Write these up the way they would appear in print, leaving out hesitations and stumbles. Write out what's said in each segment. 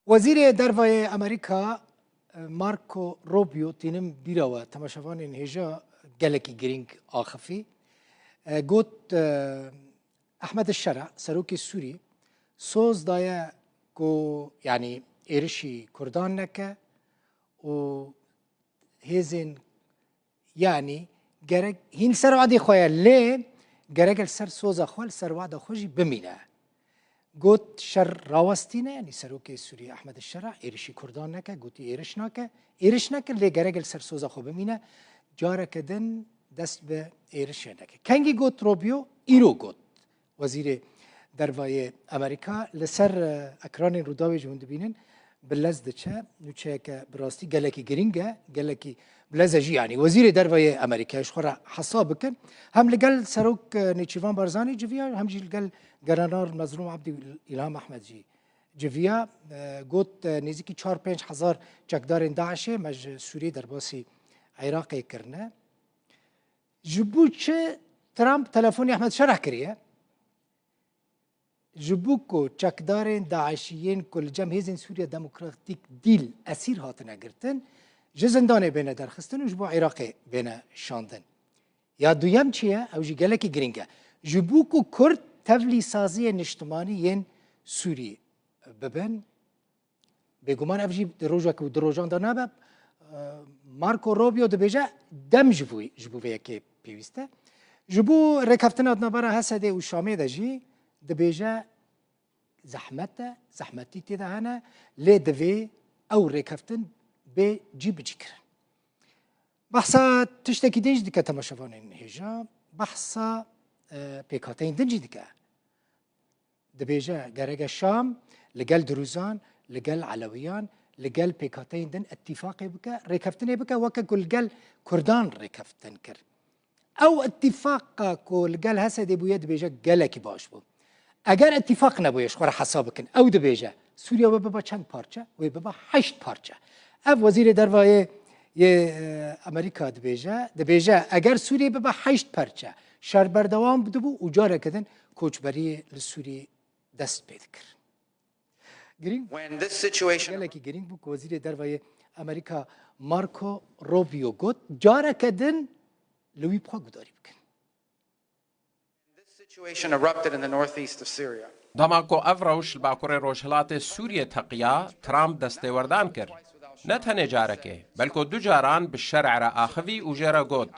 وزیر دروای امریکا مارکو روبیو تینم بیروا تماشاوان هجا گلکی گرینگ آخفی گوت احمد الشرع سروکی سوری سوز دایا کو يعني إيرشي كردان نكا و هيزن يعني جرق هين سر وعدي خويا ليه جرق السر سوز أخوال سر وعد خوجي بمينا قلت شر راوستينا يعني سروكي سوري أحمد الشرع إيرشي كردان نكا قلت إيرش نكا اللي جرق السر سوز أخو بمينا جارة كدن دست به إيرش نكا كانجي قلت روبيو إيرو قلت وزير دروای امریکا لسر اکران روداوی جوند بینن بلز دچه نوچه که براستی گلکی گرینگه گلکی بلزجی يعني وزير دروای امریکا شخورا حساب بکن هم لقل سروك نيتشيفان بارزاني جويا هم جي لقل قرنار مظلوم عبد الهام احمد جي جويا قوت نزيكي 4-5 هزار چکدار داعش مج سوري درباسي عراقي کرنه جبوچه ترامپ تلفوني احمد شرح كريه جبوكو چکدارین داعشیین کل جمع هیزن سوریا دموکراتیک دیل اسیر هاتن اگرتن جزندانه بینه درخستن و جبو عراقی بینه شاندن یا دویم چیه؟ او جی گلکی گرینگه جبوكو کرد تولی سازی نشتمانی ین سوری ببن بگمان او جی دروجه که دروجان دانه بب مارکو روبیو دبیجه دم جبوه که پیوسته جبو رکفتن ادنا برا حسده و شامه ده جی دبيجا زحمتي تيدا هنا لي دفي او ريكفتن بجيب جيكر بحثا تشتكي ديج ديكا تماشافانين هجا بحثا بيكاتين دنجي ديكا دبيجا غاريغا الشام لقال دروزان لقال علويان لقال بيكاتين دن اتفاقي بكا ريكفتن بكا وكا كل قال كردان ريكفتن كر او اتفاق كل قال هسا دي بويا دبيجا قالكي باش بو اگر اتفاق نبویش خور حساب کن او دبیجه سوریا و بابا چند پارچه و بابا 8 پارچه اف وزیر دروای امریکا دبیجه اگر سوریا بابا 8 پارچه شر بردوام بدبو و جاره کدن کوچبری لسوری دست پید کر گرینگ گلکی گرینگ بو وزیر دروای امریکا مارکو روبیو گوت جاره کدن لوی پا گداری بکن دماکو افروش باکوری روشهلات سوریه تقیا ترامپ دستیوردان کرد. نه تنه جارکه بلکه دو جاران به شرع را آخوی و جرا گود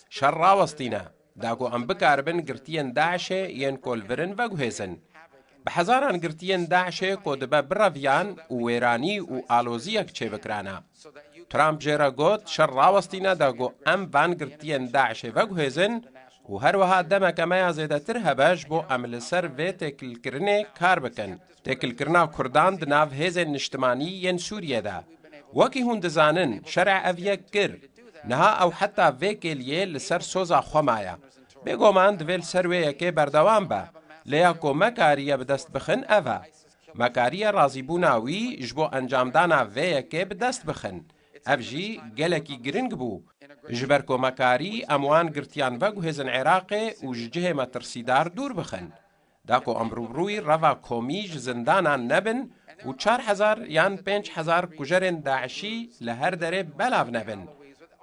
شر راوستینا داگو ام بکاربن گرتین داعشه ین کولورن و گوهزن به هزاران گرتین داعشه کودبه براویان و ویرانی و آلوزیک چه بکرانا ترامپ جرا گود شر راوستینا داگو ام وان گرتین داعشه و گوهزن و هر وها دمک ما زیاده تر هباش بو عمل سر و تکل کرنه کار بکن تکل کرنا کردان دناو هیز نشتمانی ین سوریه دا وکی هند زانن شرع اویک کر نها او حتی وکیلیه لسر سوزا خمایا بگو من دویل سر ویکه بردوام با لیاکو مکاریه بدست بخن اوه مکاریه رازی بوناوی جبو انجام دانا ویکه بدست بخن افجی گلکی گرنگ بو جبركو مكاري اموان قرتيان وگو هزن عراقي و جهه مترسيدار دور بخن داكو امروبروي روا كوميج زندانا نبن و 4000 يان 5000 كجرن داعشي لهر دره بلاو نبن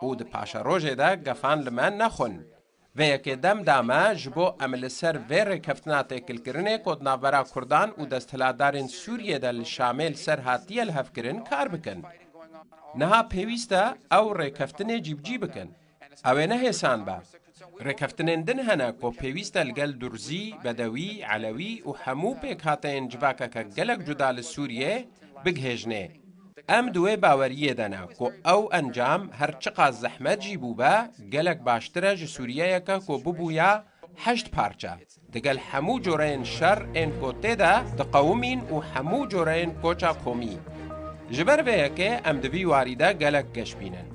و ده پاشا روجه دا گفان لمن نخون و یکی دم داما جبو عمل سر ویر کفتنا تکل کرنه کود نابرا کردان و دستهلادارن سوریه دا شامل سر هاتیه لحف کرن کار بکن نها پیوسته او ریکفتنه جیب بکن اوه نه حسان با ریکفتنه دن هنه کو پیوسته لگل درزی بدوی علوی و همو پیک هاته انجباکه که گلک جدال سوریه بگهجنه ام دوی باوریه دنه کو او انجام هر چقا زحمت جیبو با گلک باشتره ج سوریه که کو ببویا 8 پارچه دگل همو جورین شر این کو تیده دقومین و همو جورین کوچا کومی جبر به که ام دوی واریده گلک گشبینن